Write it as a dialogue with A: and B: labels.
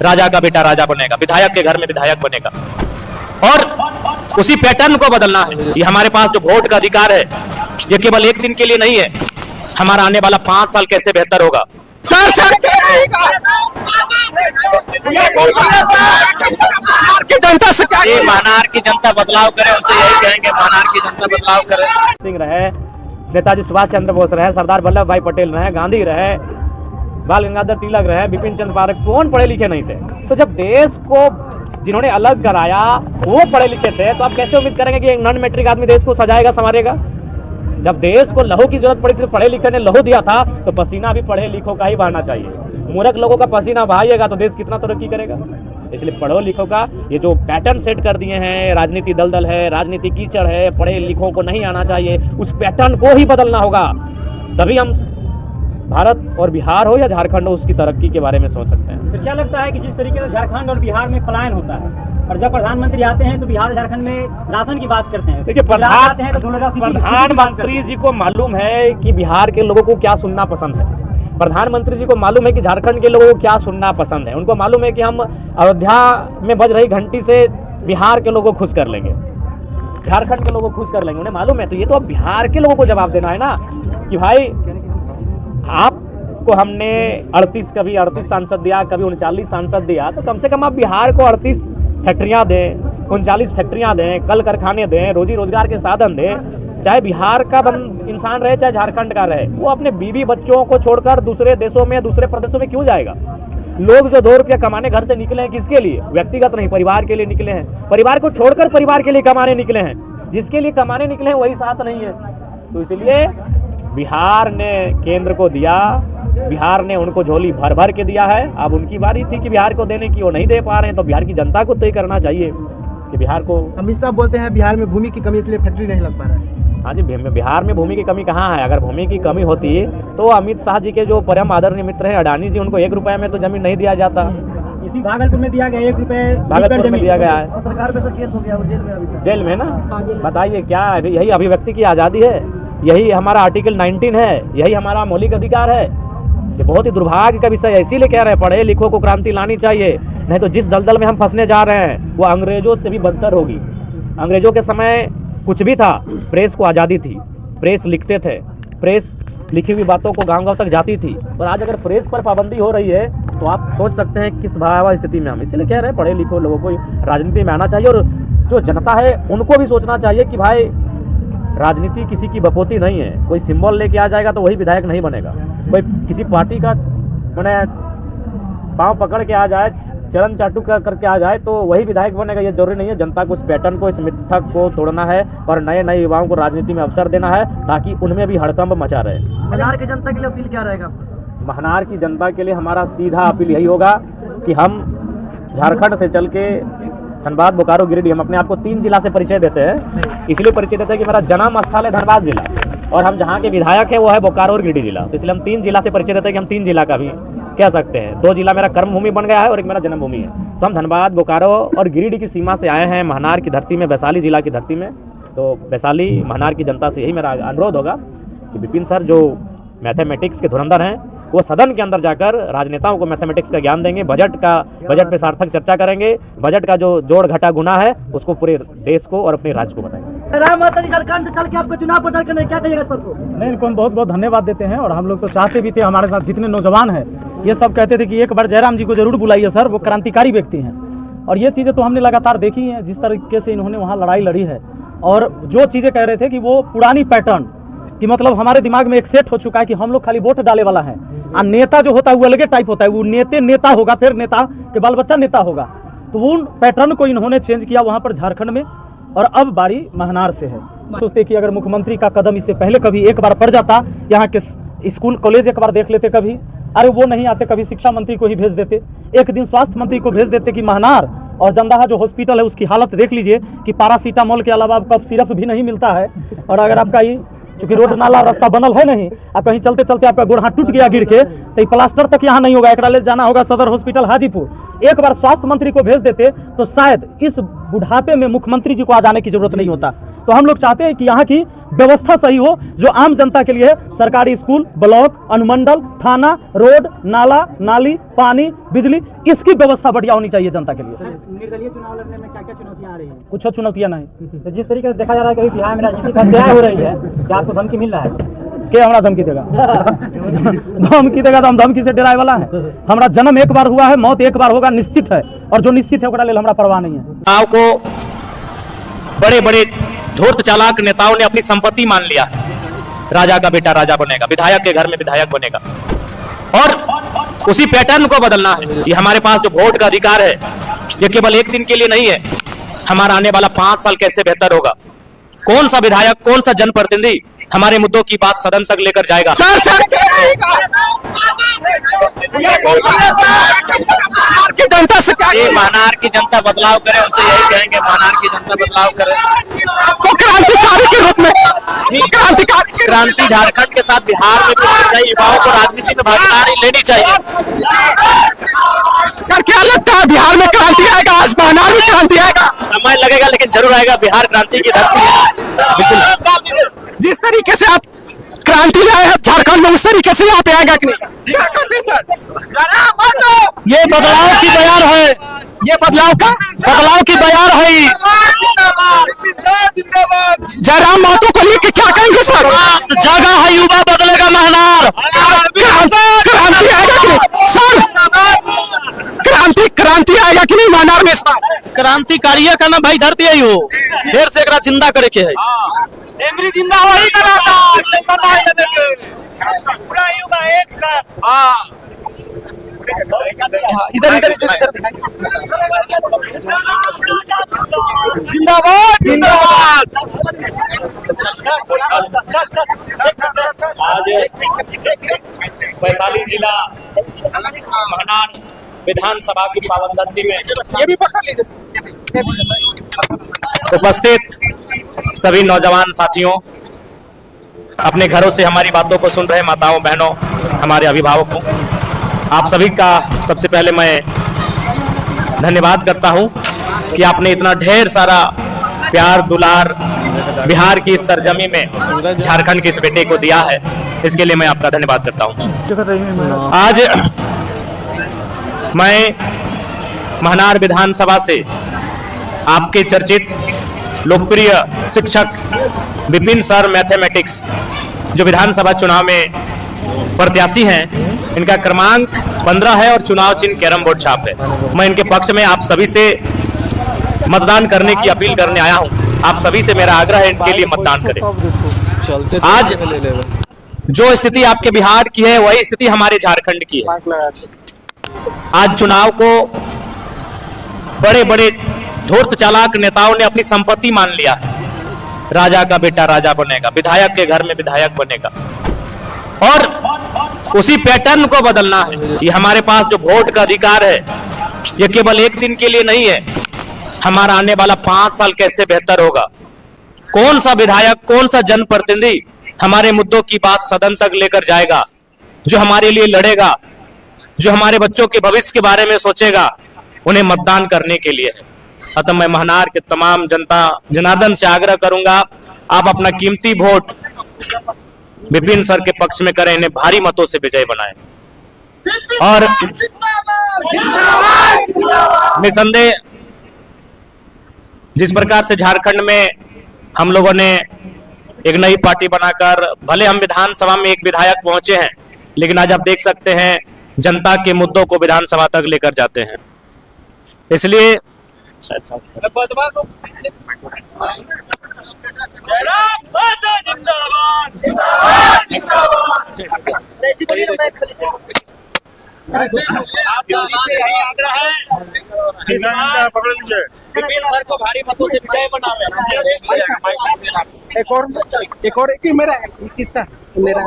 A: राजा का बेटा राजा बनेगा, विधायक के घर में विधायक बनेगा, और उसी पैटर्न को बदलना है। ये हमारे पास जो वोट का अधिकार है ये केवल एक दिन के लिए नहीं है, हमारा आने वाला 5 साल कैसे बेहतर होगा। जनता से महानार की जनता बदलाव करे, उनसे यही कहेंगे महानार की जनता बदलाव करे।
B: सिंह रहे, नेताजी सुभाष चंद्र बोस रहे, सरदार वल्लभ भाई पटेल रहे, गांधी रहे, बाल गंगाधर तिलक रहे, बिपिन चंद्र पाठक, कौन पढ़े लिखे नहीं थे? तो जब देश को जिन्होंने अलग कराया वो पढ़े लिखे थे, तो आप कैसे उम्मीद करेंगे कि एक नॉन मैट्रिक आदमी देश को सजाएगा, संवारेगा? जब देश को लहू की जरूरत पड़ी थी, पढ़े लिखे ने लहू दिया था, तो पसीना भी पढ़े लिखों का ही बहाना चाहिए। मूर्ख लोगों का पसीना बहाइएगा तो देश कितना तरक्की करेगा। इसलिए पढ़ो लिखो का ये जो पैटर्न सेट कर दिए हैं, राजनीति दलदल है, राजनीति कीचड़ है, पढ़े लिखों को नहीं आना चाहिए, उस पैटर्न को ही बदलना होगा। तभी हम भारत और बिहार हो या झारखंड हो उसकी तरक्की के बारे में सोच सकते हैं।
C: तो क्या लगता है कि जिस तरीके से झारखंड और बिहार में पलायन होता है, और जब प्रधानमंत्री आते हैं तो बिहार झारखंड में राशन की बात करते हैं,
B: देखिए प्रधानमंत्री जी को मालूम है कि बिहार के लोगों को क्या सुनना पसंद है, प्रधानमंत्री जी को मालूम है कि झारखंड के लोगों को क्या सुनना पसंद है। उनको मालूम है कि हम अयोध्या में बज रही घंटी से बिहार के लोगों को खुश कर लेंगे, झारखंड के लोगों को खुश कर लेंगे, उन्हें मालूम है। तो ये तो अब बिहार के लोगों को जवाब देना है ना कि भाई आपको हमने 38 सांसद दिया, कभी 39 सांसद दिया, तो कम से कम आप बिहार को 38 फैक्ट्रियां दें, 39 फैक्ट्रियां दें, कल कारखाने दें, रोजी रोजगार के साधन दें। चाहे बिहार का इंसान रहे चाहे झारखंड का रहे, वो अपने बीवी बच्चों को छोड़कर दूसरे देशों में दूसरे प्रदेशों में क्यों जाएगा? लोग जो 2 रुपया कमाने घर से निकले हैं किसके लिए? व्यक्तिगत नहीं, परिवार के लिए निकले हैं। परिवार को छोड़कर परिवार के लिए कमाने निकले हैं, जिसके लिए कमाने निकले हैं वही साथ नहीं है। तो इसलिए बिहार ने केंद्र को दिया, बिहार ने उनको झोली भर भर के दिया है। अब उनकी बारी थी कि बिहार को देने की, वो नहीं दे पा रहे हैं, तो बिहार की जनता को तय करना चाहिए कि बिहार को।
D: अमित शाह बोलते हैं बिहार में भूमि की कमी इसलिए फैक्ट्री नहीं लग पा रहा है।
B: हाँ जी, बिहार में भूमि की कमी कहाँ है? अगर भूमि की कमी होती तो अमित शाह जी के जो परम आदरणीय मित्र हैं अडानी जी, उनको 1 रुपए में तो जमीन नहीं दिया जाता।
C: इसी भागलपुर में दिया गया 1 रुपए,
B: भागलपुर में दिया गया है,
C: पत्रकार पे तो केस हो गया, वो जेल में अभी,
B: जेल में ना। बताइए क्या यही अभिव्यक्ति की आज़ादी है? यही हमारा आर्टिकल 19 है? यही हमारा मौलिक अधिकार है? ये बहुत ही दुर्भाग्य का विषय है। इसीलिए कह रहे हैं पढ़े लिखों को क्रांति लानी चाहिए, नहीं तो जिस दलदल में हम फंसने जा रहे हैं वो अंग्रेजों से भी बदतर होगी। अंग्रेजों के समय कुछ भी था, प्रेस को आज़ादी थी, प्रेस लिखते थे, प्रेस लिखी हुई बातों को गांव-गांव तक जाती थी। और आज अगर प्रेस पर पाबंदी हो रही है तो आप सोच सकते हैं किस भयावह स्थिति में हम। इसलिए कह रहे हैं पढ़े लिखे लोगों को राजनीति में आना चाहिए, और जो जनता है उनको भी सोचना चाहिए कि भाई राजनीति किसी की बपोती नहीं है। कोई सिंबल लेके आ जाएगा तो वही विधायक नहीं बनेगा। कोई किसी पार्टी का मैंने पाँव पकड़ के आ जाए, चरण चाटू करके आ जाए तो वही विधायक बनेगा, ये जरूरी नहीं है। जनता को इस पैटर्न को, इस मिथक को तोड़ना है और नए नए युवाओं को राजनीति में अवसर देना है ताकि उनमें भी हड़कंप मचा रहे।
C: महानार की जनता के लिए अपील क्या रहेगा?
B: महानार की जनता के लिए हमारा सीधा अपील यही होगा कि हम झारखंड से चल के धनबाद, बोकारो, गिरिडीह, हम अपने आप को 3 जिला से परिचय देते हैं। इसलिए परिचय देते हैं कि मेरा जन्म स्थल है धनबाद जिला और हम जहाँ के विधायक हैं वो है बोकारो और गिरिडीह जिला। तो इसलिए हम 3 जिला से परिचय देते हैं कि हम 3 जिला का भी कह सकते हैं। 2 जिला मेरा कर्मभूमि बन गया है और एक मेरा जन्मभूमि है। तो हम धनबाद, बोकारो और गिरिडीह की सीमा से आए हैं, महानार की धरती में, वैशाली जिला की धरती में। तो वैशाली महानार की जनता से यही मेरा अनुरोध होगा कि विपिन सर जो मैथमेटिक्स के धुरंधर हैं वो सदन के अंदर जाकर राजनेताओं को मैथमेटिक्स का ज्ञान देंगे, बजट पे सार्थक चर्चा करेंगे, बजट का जो जोड़ घटा गुना है उसको पूरे देश को और अपने राज्य को बताएंगे।
C: झारखंड से चल के आपको चुनाव प्रचार करने क्या कहिएगा सर को?
D: नहीं, इनको बहुत बहुत धन्यवाद देते हैं और हम लोग तो चाहते भी थे, हमारे साथ जितने नौजवान हैं ये सब कहते थे कि एक बार जयराम जी को जरूर बुलाइए सर, वो क्रांतिकारी व्यक्ति हैं। और ये चीज़ें तो हमने लगातार देखी हैं, जिस तरीके से इन्होंने वहाँ लड़ाई लड़ी है। और जो चीज़ें कह रहे थे कि वो पुरानी पैटर्न कि मतलब हमारे दिमाग में एक सेट हो चुका है कि हम लोग खाली वोट डाले वाला है, और नेता जो होता है वो अलग टाइप होता है, वो नेता होगा, फिर नेता के बाल बच्चा नेता होगा। तो वो पैटर्न को इन्होंने चेंज किया वहाँ पर झारखंड में, और अब बारी महानार से है। सोचते कि अगर मुख्यमंत्री का कदम इससे पहले कभी एक बार पड़ जाता, यहाँ के स्कूल कॉलेज एक बार देख लेते, कभी अरे वो नहीं आते, कभी शिक्षा मंत्री को ही भेज देते, एक दिन स्वास्थ्य मंत्री को भेज देते कि महानार और जंदाहा जो हॉस्पिटल है उसकी हालत देख लीजिए कि पैरासीटामोल के अलावा आपको अब सिरप भी नहीं मिलता है। और अगर आपका ये चूंकि रोड नाला रास्ता बनल है नहीं, आप कहीं चलते चलते आपका गोड़ हाथ टूट गया गिर के, तो प्लास्टर तक यहाँ नहीं होगा, एक ले जाना होगा सदर हॉस्पिटल हाजीपुर। एक बार स्वास्थ्य मंत्री को भेज देते तो शायद इस बुढ़ापे में मुख्यमंत्री जी को आ जाने की जरूरत नहीं होता। तो तो हम लोग चाहते हैं कि यहाँ की व्यवस्था सही हो, जो आम जनता के लिए है। सरकारी स्कूल, ब्लॉक, अनुमंडल, थाना, रोड, नाला, नाली, पानी, बिजली, इसकी व्यवस्था बढ़िया होनी चाहिए जनता के लिए।
C: निर्दलीय चुनाव लड़ने में क्या क्या चुनौतियां आ रही हैं?
D: कुछ चुनौतियाँ नहीं।
C: तो जिस तरीके से देखा जा रहा है कि बिहार में राजनीतिक हत्याएं हो रही है, क्या आपको धमकी मिल रहा है?
D: क्या हमारा धमकी देगा? धमकी देगा तो हम धमकी से डराए वाला है? हमारा जन्म एक बार हुआ है, मौत एक बार होगा, निश्चित है। और जो निश्चित है ओकरा लेल हमरा परवाह नहीं है।
A: चुनाव को बड़े बड़े धूर्त चालाक नेताओं ने अपनी संपत्ति मान लिया। राजा का बेटा राजा बनेगा, विधायक के घर में विधायक बनेगा, और उसी पैटर्न को बदलना है। ये हमारे पास जो वोट का अधिकार है, ये केवल एक दिन के लिए नहीं है। हमारा आने वाला 5 साल कैसे बेहतर होगा, कौन सा विधायक, कौन सा जनप्रतिनिधि हमारे मुद्दों की बात सदन तक लेकर जाएगा। जनता से महानार की जनता बदलाव करे, उनसे यही कहेंगे महानार की जनता बदलाव करे, क्रांतिकारी के रूप में। क्रांति झारखंड के साथ बिहार में भी होनी चाहिए, युवाओं को राजनीति में भागीदारी लेनी चाहिए।
E: सर क्या लगता है बिहार में क्रांति आएगा? आज महानार में क्रांति आएगा?
A: समय लगेगा लेकिन जरूर आएगा। बिहार क्रांति की धरती है। बिल्कुल
E: जिस तरीके से आप क्रांति लाए हैं झारखंड में, उस तरीके से यहाँ पे आएगा कि नहीं?
A: ये बदलाव की बयार है,
E: ये बदलाव की बयार है। जयराम महतो को लेकर क्या कहेंगे सर?
A: जगह है, युवा बदलेगा महानार।
E: क्रांति आएगा कि नहीं सर? क्रांति आएगा कि नहीं महानार में इस बार?
A: क्रांतिकारी का ना भाई धरती है, हो फिर से एकरा जिंदा करे के है।
E: जिंदा वही पूरा युवा एक साथ। इधर जिंदाबाद जिंदाबाद।
A: आज वैशाली जिला महानार विधानसभा की पावन धरती में
E: ये भी पकड़ लीजिए।
A: उपस्थित सभी नौजवान साथियों, अपने घरों से हमारी बातों को सुन रहे माताओं, बहनों, हमारे अभिभावकों, आप सभी का सबसे पहले मैं धन्यवाद करता हूं कि आपने इतना ढेर सारा प्यार दुलार बिहार की इस सरजमी में झारखंड के इस बेटे को दिया है। इसके लिए मैं आपका धन्यवाद करता हूं। आज मैं महानार विधानसभा से आपके चर्चित लोकप्रिय शिक्षक विपिन सर मैथमेटिक्स, जो विधानसभा चुनाव में प्रत्याशी हैं, इनका क्रमांक 15 है और चुनाव चिन्ह कैरम बोर्ड छाप है। मैं इनके पक्ष में आप सभी से मतदान करने की अपील करने आया हूं। आप सभी से मेरा आग्रह है इनके लिए मतदान करें। आज जो स्थिति आपके बिहार की है, वही स्थिति हमारे झारखंड की है। आज चुनाव को बड़े बड़े धूर्त चालाक नेताओं ने अपनी संपत्ति मान लिया। राजा का बेटा राजा बनेगा, विधायक के घर में विधायक बनेगा, और उसी पैटर्न को बदलना है। ये हमारे पास जो वोट का अधिकार है, ये केवल एक दिन के लिए नहीं है। हमारा आने वाला 5 साल कैसे बेहतर होगा, कौन सा विधायक, कौन सा जनप्रतिनिधि हमारे मुद्दों की बात सदन तक लेकर जाएगा, जो हमारे लिए लड़ेगा, जो हमारे बच्चों के भविष्य के बारे में सोचेगा, उन्हें मतदान करने के लिए है। अतः मैं महानार के तमाम जनता जनार्दन से आग्रह करूंगा, आप अपना कीमती वोट विपिन सर के पक्ष में करें, इन्हें भारी मतों से विजय बनाएं। और निसंदेह जिस प्रकार से झारखंड में हम लोगों ने एक नई पार्टी बनाकर, भले हम विधानसभा में एक विधायक पहुंचे हैं, लेकिन आज आप देख सकते हैं जनता के मुद्दों को विधानसभा तक लेकर जाते हैं। इसलिए सर को भारी मतों से विजय बनावे।
E: एक और मेरा किसका मेरा है।